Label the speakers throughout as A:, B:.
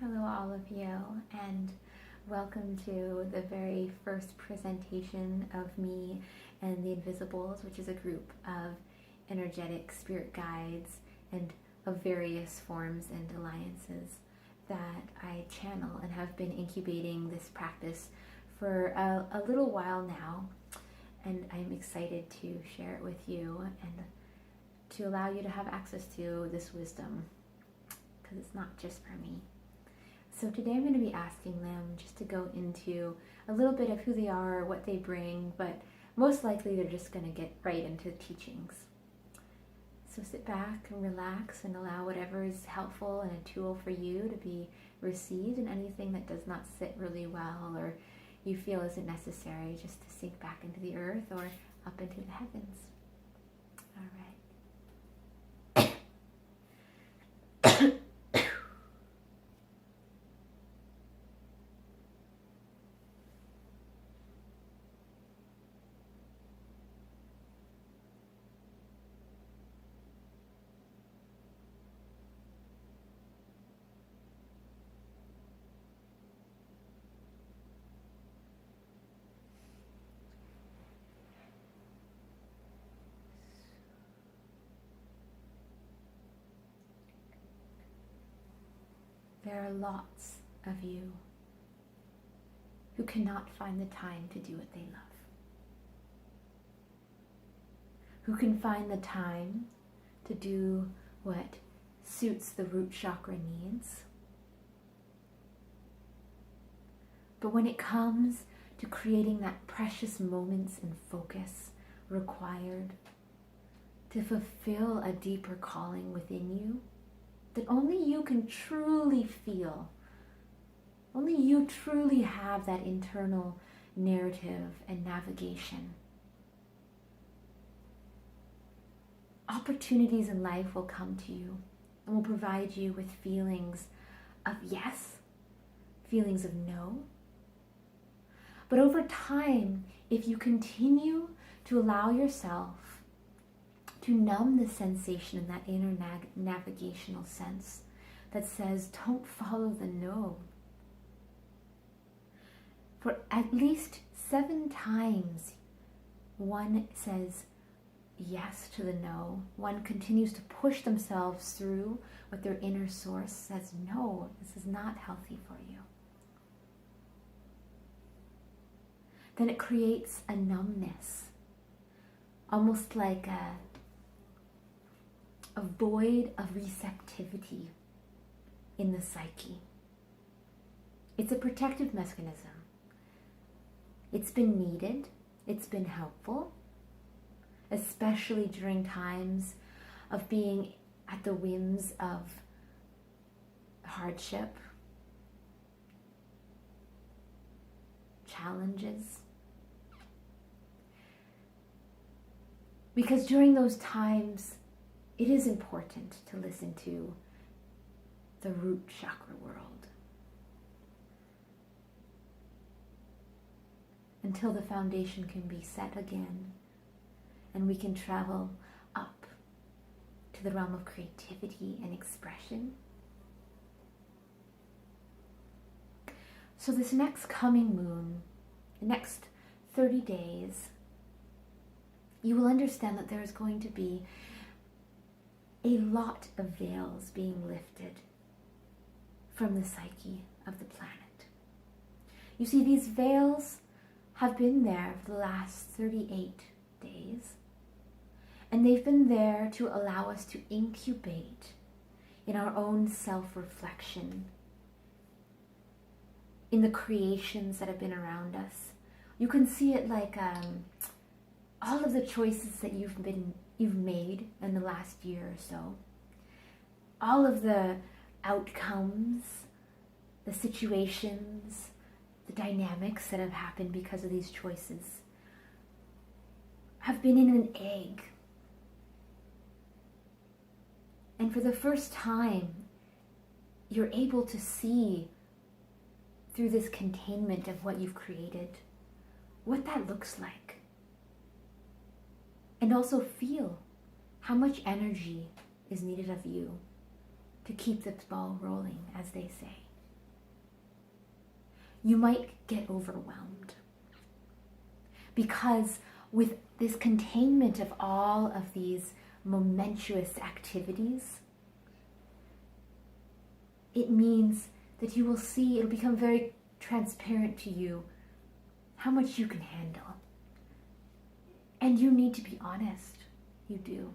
A: Hello, all of you, and welcome to the very first presentation of me and the Invisibles, which is a group of energetic spirit guides and of various forms and alliances that I channel and have been incubating this practice for a little while now. And I'm excited to share it with you and to allow you to have access to this wisdom, because it's not just for me. So today I'm going to be asking them just to go into a little bit of who they are, what they bring, but most likely they're just going to get right into the teachings. So sit back and relax and allow whatever is helpful and a tool for you to be received, and anything that does not sit really well or you feel isn't necessary just to sink back into the earth or up into the heavens. All right. There are lots of you who cannot find the time to do what they love, who can find the time to do what suits the root chakra needs. But when it comes to creating that precious moments and focus required to fulfill a deeper calling within you, that only you can truly feel. Only you truly have that internal narrative and navigation. Opportunities in life will come to you and will provide you with feelings of yes, feelings of no. But over time, if you continue to allow yourself to numb the sensation in that inner navigational sense that says, don't follow the no. For at least 7 times, one says yes to the no. One continues to push themselves through what their inner source says, no, this is not healthy for you. Then it creates a numbness, almost like a void of receptivity in the psyche. It's a protective mechanism. It's been needed. It's been helpful, especially during times of being at the whims of hardship, challenges. Because during those times, it is important to listen to the root chakra world until the foundation can be set again and we can travel up to the realm of creativity and expression. So this next coming moon, the next 30 days, you will understand that there is going to be a lot of veils being lifted from the psyche of the planet. You see, these veils have been there for the last 38 days, and they've been there to allow us to incubate in our own self-reflection, in the creations that have been around us. You can see it like all of the choices that you've made in the last year or so, all of the outcomes, the situations, the dynamics that have happened because of these choices have been in an egg. And for the first time, you're able to see through this containment of what you've created, what that looks like. And also feel how much energy is needed of you to keep the ball rolling, as they say. you might get overwhelmed. Because with this containment of all of these momentous activities, it means that you will see, it'll become very transparent to you how much you can handle. And you need to be honest. You do.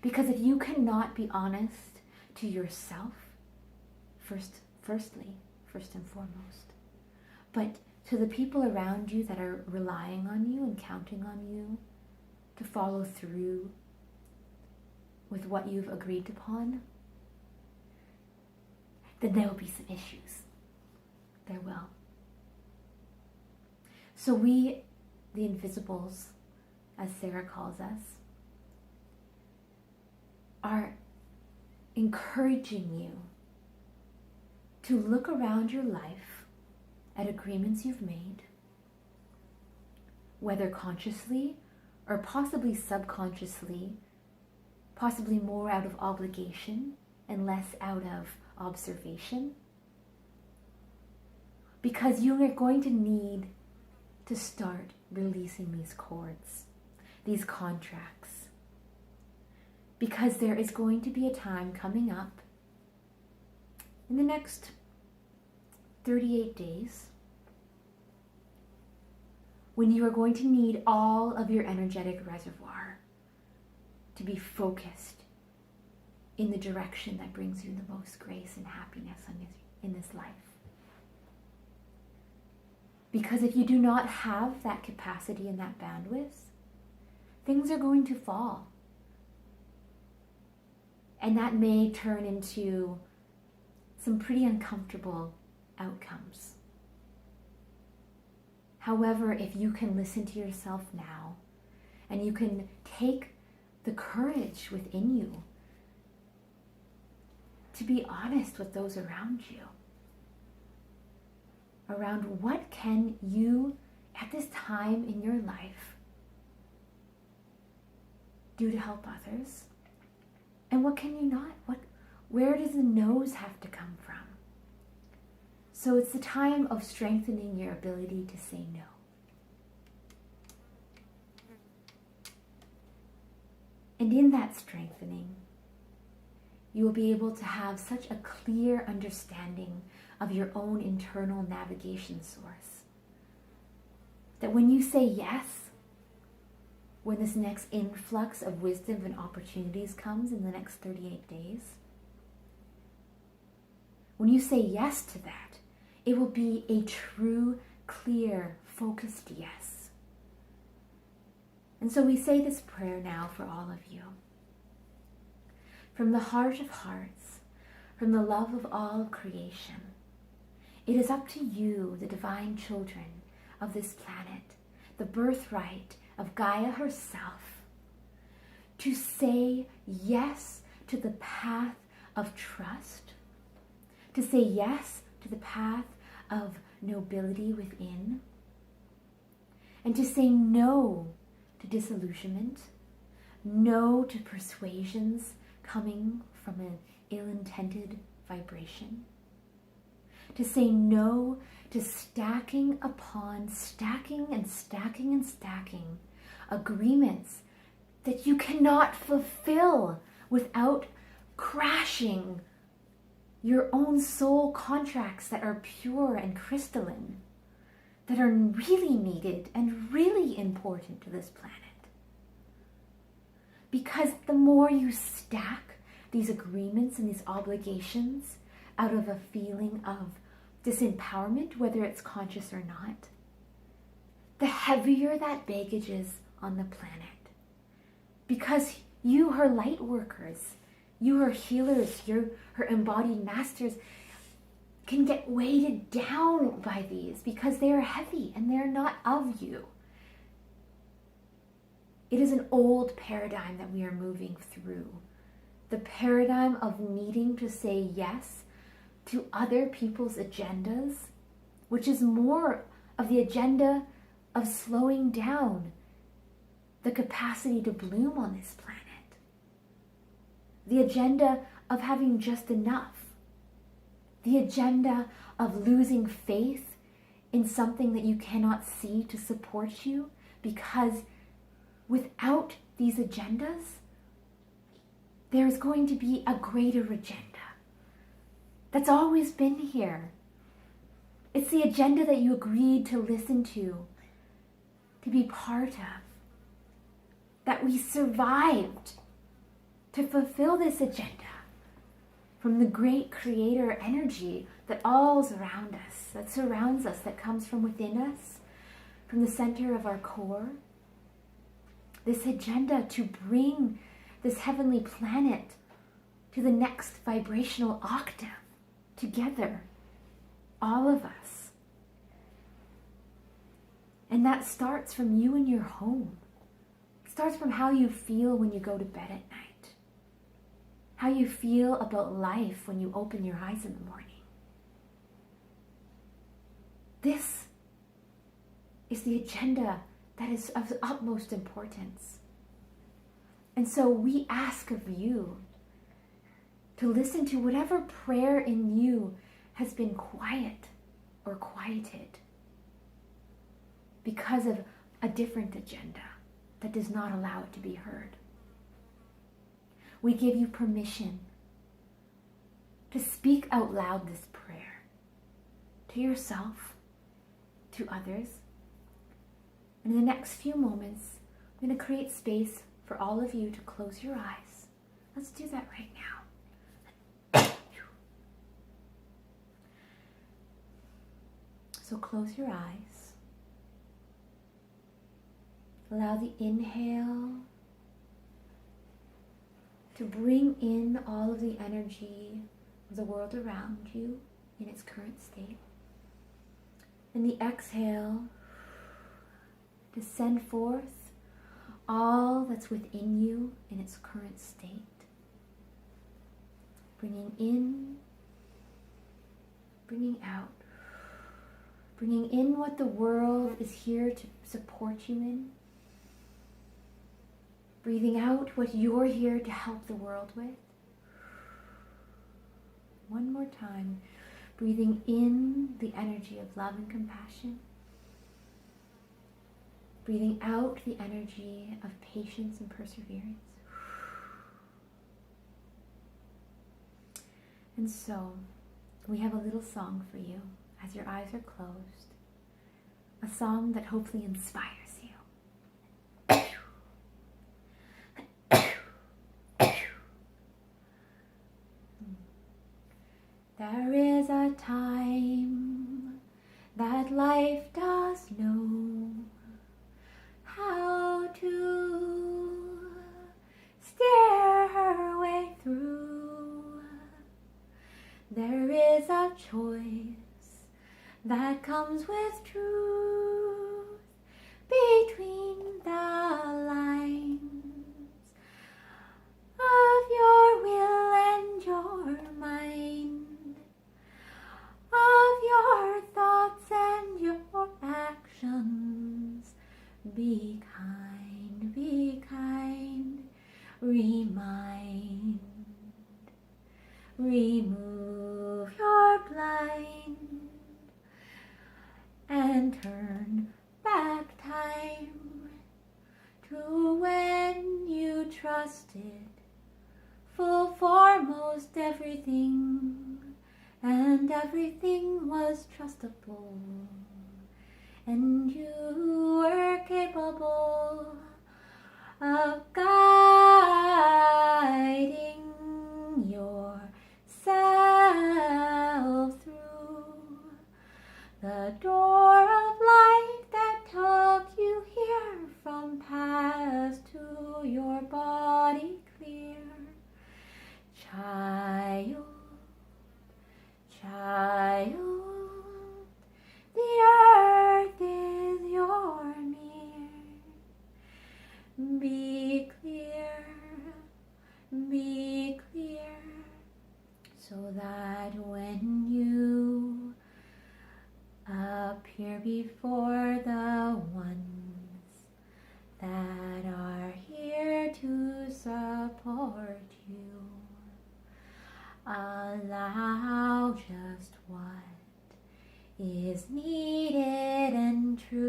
A: Because if you cannot be honest to yourself, first and foremost, but to the people around you that are relying on you and counting on you to follow through with what you've agreed upon, then there will be some issues. There will. So we, the invisibles, as Saera calls us, are encouraging you to look around your life at agreements you've made, whether consciously or possibly subconsciously, possibly more out of obligation and less out of observation, because you are going to need to start releasing these cords, these contracts, because there is going to be a time coming up in the next 38 days when you are going to need all of your energetic reservoir to be focused in the direction that brings you the most grace and happiness in this life. Because if you do not have that capacity and that bandwidth, things are going to fall. And that may turn into some pretty uncomfortable outcomes. However, if you can listen to yourself now, and you can take the courage within you to be honest with those around you, around what can you, at this time in your life, do to help others, and what can you not? Where does the no's have to come from? So it's the time of strengthening your ability to say no. And in that strengthening, you will be able to have such a clear understanding of your own internal navigation source that when you say yes, when this next influx of wisdom and opportunities comes in the next 38 days, when you say yes to that, it will be a true, clear, focused yes. And so we say this prayer now for all of you. From the heart of hearts, from the love of all creation, it is up to you, the divine children of this planet, the birthright of Gaia herself, to say yes to the path of trust, to say yes to the path of nobility within, and to say no to disillusionment, no to persuasions coming from an ill-intended vibration, to say no to stacking upon stacking and stacking and stacking agreements that you cannot fulfill without crashing your own soul contracts that are pure and crystalline, that are really needed and really important to this planet. Because the more you stack these agreements and these obligations out of a feeling of disempowerment, whether it's conscious or not, the heavier that baggage is on the planet. Because you, her light workers, you, her healers, her embodied masters, can get weighted down by these because they are heavy and they are not of you. It is an old paradigm that we are moving through. The paradigm of needing to say yes to other people's agendas, which is more of the agenda of slowing down the capacity to bloom on this planet. The agenda of having just enough. The agenda of losing faith in something that you cannot see to support you, because without these agendas, there's going to be a greater agenda that's always been here. It's the agenda that you agreed to listen to be part of, that we survived to fulfill this agenda from the great creator energy that all's around us, that surrounds us, that comes from within us, from the center of our core. This agenda to bring this heavenly planet to the next vibrational octave together, all of us. And that starts from you and your home. It starts from how you feel when you go to bed at night, how you feel about life when you open your eyes in the morning. This is the agenda that is of the utmost importance. And so we ask of you to listen to whatever prayer in you has been quiet or quieted because of a different agenda that does not allow it to be heard. We give you permission to speak out loud this prayer to yourself, to others. And in the next few moments, I'm going to create space for all of you to close your eyes. Let's do that right now. So close your eyes. Allow the inhale to bring in all of the energy of the world around you in its current state. And the exhale to send forth all that's within you in its current state. Bringing in, bringing out. Bringing in what the world is here to support you in. Breathing out what you're here to help the world with. One more time. Breathing in the energy of love and compassion. Breathing out the energy of patience and perseverance. And so, we have a little song for you as your eyes are closed. A song that hopefully inspires you. There is a time that life does know how to steer her way through. There is a choice that comes with truth between the lines of your will and your mind, of your thoughts and your actions. Be kind, remind, remove your blind, and turn back time to when you trusted full foremost everything, and everything was trustable, and you were capable of guiding yourself through the door of light that took you here from past to your body clear. Child, the earth is your mirror. Be clear, be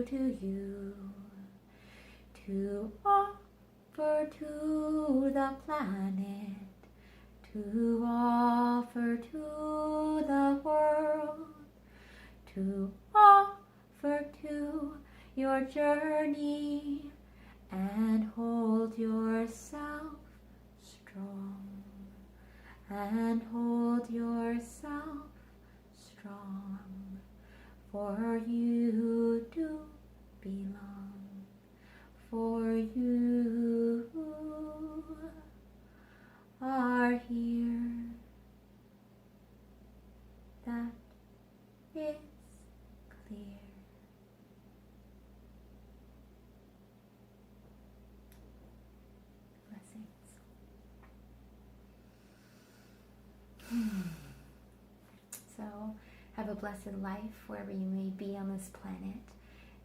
A: to you, to offer to the planet, to offer to the world, to offer to your journey, and hold yourself strong, and hold yourself strong, for you do belong, for you are here. That is clear. Blessings. So, have a blessed life wherever you may be on this planet,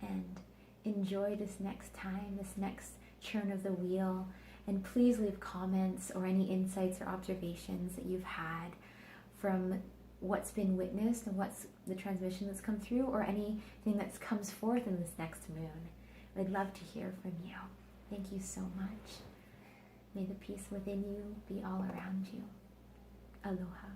A: and enjoy this next time, this next churn of the wheel. And please leave comments or any insights or observations that you've had from what's been witnessed and what's the transmission that's come through, or anything that comes forth in this next moon. I'd love to hear from you. Thank you so much. May the peace within you be all around you. Aloha.